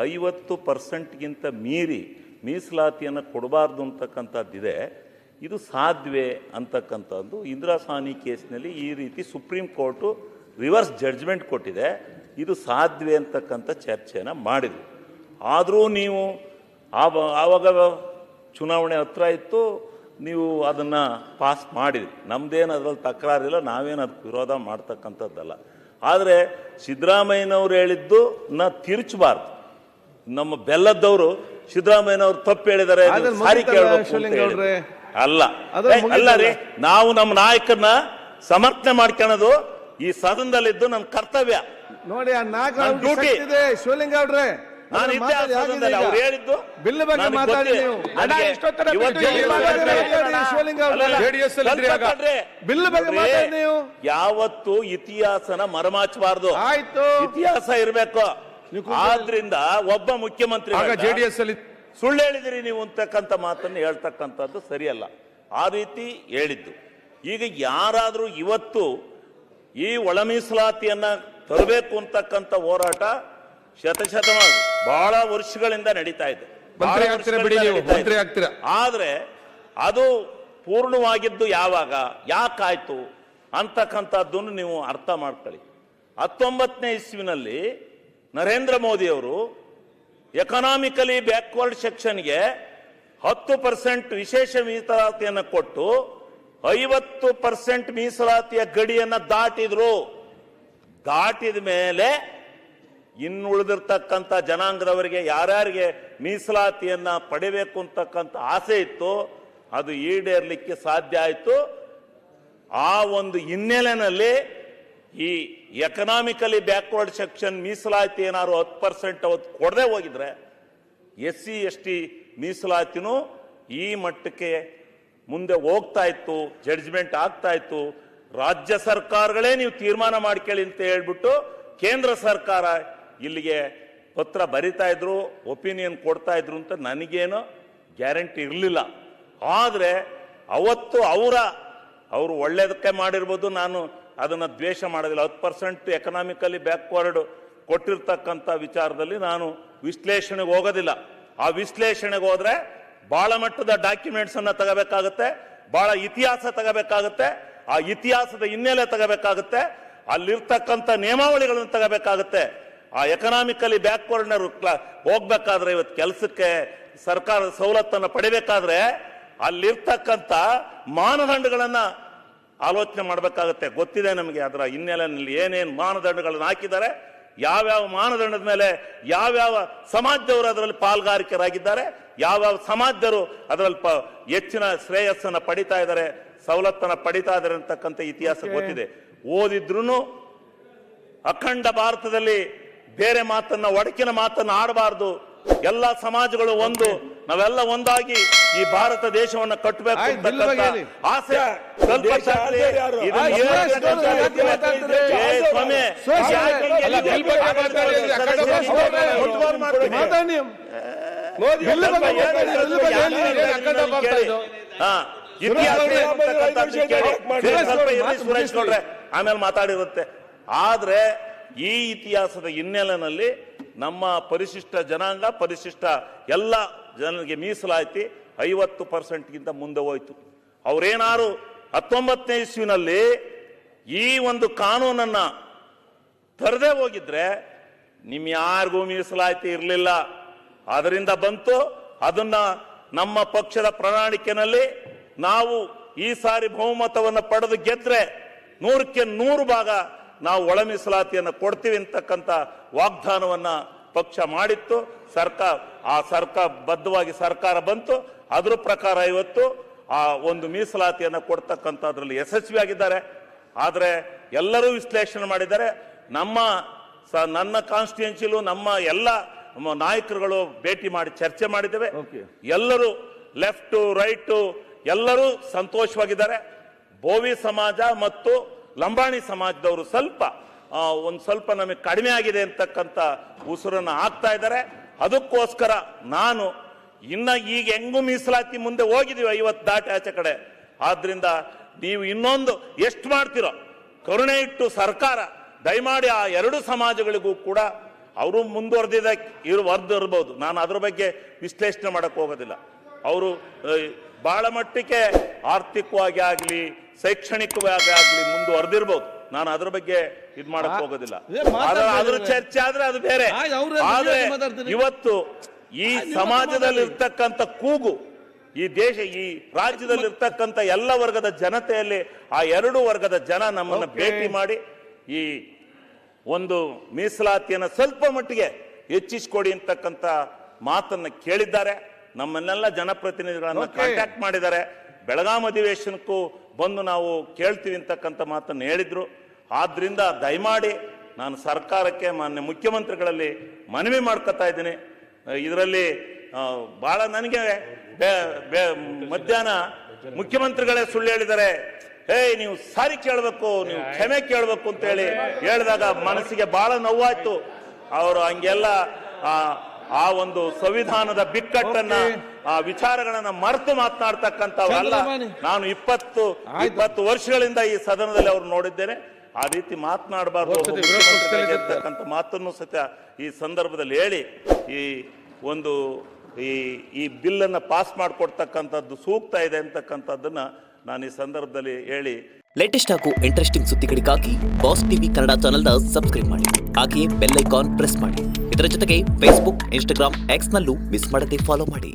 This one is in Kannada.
50%ಗಿಂತ ಮೀರಿ ಮೀಸಲಾತಿಯನ್ನು ಕೊಡಬಾರ್ದು ಅಂತಕ್ಕಂಥದ್ದಿದೆ. ಇದು ಸಾಧ್ಯವೇ ಅಂತಕ್ಕಂಥದ್ದು ಇಂದಿರಾ ಸಾಹ್ನಿ ಕೇಸ್ನಲ್ಲಿ ಈ ರೀತಿ ಸುಪ್ರೀಂ ಕೋರ್ಟು ರಿವರ್ಸ್ ಜಡ್ಜ್ಮೆಂಟ್ ಕೊಟ್ಟಿದೆ. ಇದು ಸಾಧ್ಯವೇ ಅಂತಕ್ಕಂಥ ಚರ್ಚೆನ ಮಾಡಿದ್ರು. ಆದರೂ ನೀವು ಆವಾಗ ಚುನಾವಣೆ ಹತ್ರ ಇತ್ತು, ನೀವು ಅದನ್ನು ಪಾಸ್ ಮಾಡಿದ್ರಿ. ನಮ್ಮದೇನು ಅದರಲ್ಲಿ ತಕರಾರಿಲ್ಲ, ನಾವೇನು ಅದಕ್ಕೆ ವಿರೋಧ ಮಾಡ್ತಕ್ಕಂಥದ್ದಲ್ಲ. ಆದರೆ ಸಿದ್ದರಾಮಯ್ಯನವ್ರು ಹೇಳಿದ್ದು ತಿರುಚಬಾರ್ದು. ನಮ್ಮ ಬೆಲ್ಲದವರು ಸಿದ್ದರಾಮಯ್ಯನವ್ರು ತಪ್ಪು ಹೇಳಿದ್ದಾರೆ, ಸಾರಿ ಕೇಳಬೇಕು ಅಲ್ಲ ಅಲ್ಲ ರೀ. ನಾವು ನಮ್ಮ ನಾಯಕರನ್ನ ಸಮರ್ಥನೆ ಮಾಡ್ಕೊಳ್ಳೋದು ಈ ಸದನದಲ್ಲಿದ್ದು ನನ್ನ ಕರ್ತವ್ಯ ನೋಡಿ. ಡ್ಯೂಟಿ ಶಿವಲಿಂಗ ಅವ್ರೆ, ಅವ್ರು ಹೇಳಿದ್ದು ಬಿಲ್ ಬಗ್ಗೆ ಮಾತಾಡಿ. ನೀವು ಯಾವತ್ತು ಇತಿಹಾಸನ ಮರೆಮಾಚಬಾರ್ದು. ಆಯ್ತು, ಇತಿಹಾಸ ಇರಬೇಕು. ಆದ್ರಿಂದ ಒಬ್ಬ ಮುಖ್ಯಮಂತ್ರಿ ಜೆಡಿಎಸ್ ಅಲ್ಲಿ ಸುಳ್ಳು ಹೇಳಿದಿರಿ ನೀವು ಅಂತಕ್ಕಂಥ ಮಾತನ್ನು ಹೇಳ್ತಕ್ಕಂಥದ್ದು ಸರಿಯಲ್ಲ. ಆ ರೀತಿ ಹೇಳಿದ್ದು. ಈಗ ಯಾರಾದರೂ ಇವತ್ತು ಈ ಒಳ ಮೀಸಲಾತಿಯನ್ನ ತರಬೇಕು ಅಂತಕ್ಕಂಥ ಹೋರಾಟ ಶತಶತಮಾನ ಬಹಳ ವರ್ಷಗಳಿಂದ ನಡೀತಾ ಇದೆ. ಆದ್ರೆ ಅದು ಪೂರ್ಣವಾಗಿದ್ದು ಯಾವಾಗ, ಯಾಕಾಯ್ತು ಅಂತಕ್ಕಂಥದ್ದನ್ನು ನೀವು ಅರ್ಥ ಮಾಡ್ಕೊಳ್ಳಿ. 19ನೇ ಇಸ್ವಿನಲ್ಲಿ ನರೇಂದ್ರ ಮೋದಿ ಅವರು ಎಕನಾಮಿಕಲಿ ಬ್ಯಾಕ್ವರ್ಡ್ ಸೆಕ್ಷನ್ಗೆ 10% ವಿಶೇಷ ಮೀಸಲಾತಿಯನ್ನು ಕೊಟ್ಟು 50% ಮೀಸಲಾತಿಯ ಗಡಿಯನ್ನು ದಾಟಿದ್ರು. ದಾಟಿದ ಮೇಲೆ ಇನ್ನುಳಿದಿರ್ತಕ್ಕಂಥ ಜನಾಂಗದವರಿಗೆ ಯಾರ್ಯಾರಿಗೆ ಮೀಸಲಾತಿಯನ್ನ ಪಡಿಬೇಕು ಅಂತಕ್ಕಂಥ ಆಸೆ ಇತ್ತು, ಅದು ಈಡೇರಲಿಕ್ಕೆ ಸಾಧ್ಯ ಆಯಿತು. ಆ ಒಂದು ಹಿನ್ನೆಲೆಯಲ್ಲಿ ಈ ಎಕನಾಮಿಕಲಿ ಬ್ಯಾಕ್ವರ್ಡ್ ಸೆಕ್ಷನ್ ಮೀಸಲಾತಿ ಏನಾದ್ರು 10% ಅವತ್ತು ಕೊಡದೆ ಹೋಗಿದ್ರೆ SC ST ಮೀಸಲಾತಿನೂ ಈ ಮಟ್ಟಕ್ಕೆ ಮುಂದೆ ಹೋಗ್ತಾ ಇತ್ತು, ಜಡ್ಜ್ಮೆಂಟ್ ಆಗ್ತಾ ಇತ್ತು. ರಾಜ್ಯ ಸರ್ಕಾರಗಳೇ ನೀವು ತೀರ್ಮಾನ ಮಾಡ್ಕೊಳ್ಳಿ ಅಂತ ಹೇಳ್ಬಿಟ್ಟು ಕೇಂದ್ರ ಸರ್ಕಾರ ಇಲ್ಲಿಗೆ ಪತ್ರ ಬರಿತಾ ಇದ್ರು, ಒಪಿನಿಯನ್ ಕೊಡ್ತಾ ಇದ್ರು ಅಂತ ನನಗೇನು ಗ್ಯಾರಂಟಿ ಇರಲಿಲ್ಲ. ಆದರೆ ಅವತ್ತು ಅವರು ಒಳ್ಳೇದಕ್ಕೆ ಮಾಡಿರ್ಬೋದು, ನಾನು ಅದನ್ನು ದ್ವೇಷ ಮಾಡೋದಿಲ್ಲ. 10% ಎಕನಾಮಿಕಲಿ ಬ್ಯಾಕ್ವರ್ಡ್ ಕೊಟ್ಟಿರ್ತಕ್ಕಂಥ ವಿಚಾರದಲ್ಲಿ ನಾನು ವಿಶ್ಲೇಷಣೆಗೆ ಹೋಗೋದಿಲ್ಲ. ಆ ವಿಶ್ಲೇಷಣೆಗೆ ಹೋದ್ರೆ ಬಹಳ ಮಟ್ಟದ ಡಾಕ್ಯುಮೆಂಟ್ಸ್ ಅನ್ನ ತಗೋಬೇಕಾಗುತ್ತೆ, ಬಹಳ ಇತಿಹಾಸ ತಗೋಬೇಕಾಗುತ್ತೆ, ಆ ಇತಿಹಾಸದ ಹಿನ್ನೆಲೆ ತಗೋಬೇಕಾಗುತ್ತೆ, ಅಲ್ಲಿರ್ತಕ್ಕಂಥ ನಿಯಮಾವಳಿಗಳನ್ನು ತಗೋಬೇಕಾಗುತ್ತೆ. ಆ ಎಕನಾಮಿಕಲಿ ಬ್ಯಾಕ್ವರ್ಡ್ ಹೋಗ್ಬೇಕಾದ್ರೆ ಇವತ್ತು ಕೆಲಸಕ್ಕೆ ಸರ್ಕಾರದ ಸವಲತ್ತನ್ನು ಪಡಿಬೇಕಾದ್ರೆ ಅಲ್ಲಿರ್ತಕ್ಕಂಥ ಮಾನದಂಡಗಳನ್ನ ಆಲೋಚನೆ ಮಾಡಬೇಕಾಗುತ್ತೆ. ಗೊತ್ತಿದೆ ನಮಗೆ ಅದರ ಹಿನ್ನೆಲೆಯಲ್ಲಿ ಏನೇನು ಮಾನದಂಡಗಳನ್ನು ಹಾಕಿದ್ದಾರೆ, ಯಾವ್ಯಾವ ಮಾನದಂಡದ ಮೇಲೆ ಯಾವ್ಯಾವ ಸಮಾಜದವರು ಅದರಲ್ಲಿ ಪಾಲ್ಗಾರಿಕರಾಗಿದ್ದಾರೆ, ಯಾವ್ಯಾವ ಸಮಾಜದವರು ಅದರಲ್ಲಿ ಹೆಚ್ಚಿನ ಶ್ರೇಯಸ್ಸನ್ನು ಪಡಿತಾ ಇದ್ದಾರೆ, ಸವಲತ್ತನ್ನು ಪಡಿತಾ ಇದ್ದಾರೆ ಅಂತಕ್ಕಂಥ ಇತಿಹಾಸ ಗೊತ್ತಿದೆ. ಓದಿದ್ರು ಅಖಂಡ ಭಾರತದಲ್ಲಿ ಬೇರೆ ಮಾತನ್ನ, ಒಡಕಿನ ಮಾತನ್ನ ಆಡಬಾರ್ದು. ಎಲ್ಲ ಸಮಾಜಗಳು ಒಂದು, ನಾವೆಲ್ಲ ಒಂದಾಗಿ ಈ ಭಾರತ ದೇಶವನ್ನು ಕಟ್ಟಬೇಕು ಅಂತಕ್ಕಂಥ ಆಸೆ ಸ್ವಲ್ಪ ಸುರೇಶ್ ಗೌಡ್ರೆ ಆಮೇಲೆ ಮಾತಾಡಿರುತ್ತೆ. ಆದ್ರೆ ಈ ಇತಿಹಾಸದ ಹಿನ್ನೆಲೆಯಲ್ಲಿ ನಮ್ಮ ಪರಿಶಿಷ್ಟ ಜನಾಂಗ, ಪರಿಶಿಷ್ಟ ಎಲ್ಲ ಜನರಿಗೆ ಮೀಸಲಾತಿ 50%ಗಿಂತ ಮುಂದೆ ಹೋಯ್ತು. ಅವರೇನಾರು 19ನೇ ಇಸ್ವಿನಲ್ಲಿ ಈ ಒಂದು ಕಾನೂನನ್ನ ತರದೇ ಹೋಗಿದ್ರೆ ನಿಮ್ ಯಾರಿಗೂ ಮೀಸಲಾತಿ ಇರಲಿಲ್ಲ. ಅದರಿಂದ ಬಂತು. ಅದನ್ನ ನಮ್ಮ ಪಕ್ಷದ ಪ್ರಣಾಳಿಕೆಯಲ್ಲಿ ನಾವು ಈ ಸಾರಿ ಬಹುಮತವನ್ನು ಪಡೆದು ಗೆದ್ರೆ 100ಕ್ಕೆ 100 ಭಾಗ ನಾವು ಒಳ ಮೀಸಲಾತಿಯನ್ನು ಕೊಡ್ತೀವಿ ಅಂತಕ್ಕಂಥ ವಾಗ್ದಾನವನ್ನ ಪಕ್ಷ ಮಾಡಿತ್ತು. ಸರ್ಕಾರ ಬದ್ಧವಾಗಿ ಸರ್ಕಾರ ಬಂತು. ಅದ್ರ ಪ್ರಕಾರ ಇವತ್ತು ಆ ಒಂದು ಮೀಸಲಾತಿಯನ್ನು ಕೊಡ್ತಕ್ಕಂಥದ್ರಲ್ಲಿ ಯಶಸ್ವಿಯಾಗಿದ್ದಾರೆ. ಆದರೆ ಎಲ್ಲರೂ ವಿಶ್ಲೇಷಣೆ ಮಾಡಿದ್ದಾರೆ. ನನ್ನ ಕಾನ್ಸ್ಟಿಟ್ಯೂನ್ಸಿಲು ನಮ್ಮ ಎಲ್ಲ ನಾಯಕರುಗಳು ಭೇಟಿ ಮಾಡಿ ಚರ್ಚೆ ಮಾಡಿದ್ದೇವೆ. ಎಲ್ಲರೂ ಲೆಫ್ಟ್ ರೈಟ್ ಎಲ್ಲರೂ ಸಂತೋಷವಾಗಿದ್ದಾರೆ. ಬೋವಿ ಸಮಾಜ ಮತ್ತು ಲಂಬಾಣಿ ಸಮಾಜದವರು ಸ್ವಲ್ಪ ನಮಗೆ ಕಡಿಮೆ ಆಗಿದೆ ಅಂತಕ್ಕಂಥ ಉಸಿರನ್ನು ಹಾಕ್ತಾ ಇದ್ದಾರೆ. ಅದಕ್ಕೋಸ್ಕರ ನಾನು ಈಗ ಹೆಂಗೂ ಮೀಸಲಾತಿ ಮುಂದೆ ಹೋಗಿದೀವಿ 50 ದಾಟಿ ಆಚೆ ಕಡೆ. ಆದ್ರಿಂದ ನೀವು ಇನ್ನೊಂದು ಎಷ್ಟು ಮಾಡ್ತಿರೋ ಕರುಣೆ ಇಟ್ಟು ಸರ್ಕಾರ ದಯಮಾಡಿ ಆ 2 ಸಮಾಜಗಳಿಗೂ ಕೂಡ ಅವರು ಮುಂದುವರೆದಿದ್ದ ಇರ್ಬೋದು. ನಾನು ಅದ್ರ ಬಗ್ಗೆ ವಿಶ್ಲೇಷಣೆ ಮಾಡಕ್ ಹೋಗೋದಿಲ್ಲ. ಅವರು ಬಹಳ ಮಟ್ಟಿಗೆ ಆರ್ಥಿಕವಾಗಿ ಆಗಲಿ ಶೈಕ್ಷಣಿಕವಾಗಿ ಆಗಲಿ ಮುಂದುವರೆದಿರ್ಬೋದು. ನಾನು ಅದ್ರ ಬಗ್ಗೆ ಇದ್ ಮಾಡಕ್ ಹೋಗೋದಿಲ್ಲ. ಅದ್ರ ಚರ್ಚೆ ಆದ್ರೆ ಅದು ಬೇರೆ. ಆದ್ರೆ ಇವತ್ತು ಈ ಸಮಾಜದಲ್ಲಿ ಇರ್ತಕ್ಕಂಥ ಕೂಗು, ಈ ದೇಶ, ಈ ರಾಜ್ಯದಲ್ಲಿ ಇರ್ತಕ್ಕಂಥ ಎಲ್ಲ ವರ್ಗದ ಜನತೆಯಲ್ಲಿ ಆ ಎರಡು ವರ್ಗದ ಜನ ನಮ್ಮನ್ನ ಭೇಟಿ ಮಾಡಿ ಈ ಒಂದು ಮೀಸಲಾತಿಯನ್ನು ಸ್ವಲ್ಪ ಮಟ್ಟಿಗೆ ಹೆಚ್ಚಿಸಿಕೊಡಿ ಅಂತಕ್ಕಂಥ ಮಾತನ್ನ ಕೇಳಿದ್ದಾರೆ. ನಮ್ಮನ್ನೆಲ್ಲ ಜನಪ್ರತಿನಿಧಿಗಳನ್ನ ಕಾಂಟ್ಯಾಕ್ಟ್ ಮಾಡಿದ್ದಾರೆ. ಬೆಳಗಾಂ ಅಧಿವೇಶನಕ್ಕೂ ಬಂದು ನಾವು ಕೇಳ್ತೀವಿ ಅಂತಕ್ಕಂಥ ಮಾತನ್ನು ಹೇಳಿದ್ರು. ಆದ್ರಿಂದ ದಯಮಾಡಿ ನಾನು ಸರ್ಕಾರಕ್ಕೆ, ಮಾನ್ಯ ಮುಖ್ಯಮಂತ್ರಿಗಳಲ್ಲಿ ಮನವಿ ಮಾಡ್ಕೊತಾ ಇದ್ದೀನಿ. ಇದರಲ್ಲಿ ಬಹಳ ನನಗೆ ಮಧ್ಯಾಹ್ನ ಮುಖ್ಯಮಂತ್ರಿಗಳೇ ಸುಳ್ಳು ಹೇಳಿದ್ದಾರೆ. ನೀವು ಸಾರಿ ಕೇಳಬೇಕು, ನೀವು ಕ್ಷಮೆ ಕೇಳಬೇಕು ಅಂತ ಹೇಳಿದಾಗ ಮನಸ್ಸಿಗೆ ಬಹಳ ನೋವಾಯ್ತು. ಅವರು ಹಂಗೆಲ್ಲ ಆ ಒಂದು ಸಂವಿಧಾನದ ಬಿಕ್ಕಟ್ಟನ್ನ, ಆ ವಿಚಾರಗಳನ್ನ ಮರೆತು ಮಾತನಾಡ್ತಕ್ಕಂಥವಲ್ಲ. ನಾನು 20 ವರ್ಷಗಳಿಂದ ಈ ಸದನದಲ್ಲಿ ಅವ್ರು ನೋಡಿದ್ದೇನೆ. ಆ ರೀತಿ ಮಾತನಾಡಬಾರ್ದು ಅಂತಕ್ಕಂಥ ಮಾತನ್ನು ಸತ್ಯ ಈ ಸಂದರ್ಭದಲ್ಲಿ ಹೇಳಿ ಈ ಬಿಲ್ ಅನ್ನ ಪಾಸ್ ಮಾಡಿಕೊಡ್ತಕ್ಕಂಥದ್ದು ಸೂಕ್ತ ಇದೆ ಅಂತಕ್ಕಂಥದ್ದನ್ನ ನಾನು ಈ ಸಂದರ್ಭದಲ್ಲಿ ಹೇಳಿ. ಲೇಟೆಸ್ಟ್ ಹಾಗೂ ಇಂಟ್ರೆಸ್ಟಿಂಗ್ ಸುದ್ದಿಗಳಿಗಾಗಿ ಬಾಸ್ ಟಿವಿ ಕನ್ನಡ ಚಾನೆಲ್ನ ಸಬ್ಸ್ಕ್ರೈಬ್ ಮಾಡಿ. ಹಾಗೆಯೇ ಬೆಲ್ ಐಕಾನ್ ಪ್ರೆಸ್ ಮಾಡಿ. ಇದರ ಜೊತೆಗೆ ಫೇಸ್ಬುಕ್, ಇನ್ಸ್ಟಾಗ್ರಾಮ್, ಎಕ್ಸ್ ನಲ್ಲೂ ಮಿಸ್ ಮಾಡದೆ ಫಾಲೋ ಮಾಡಿ.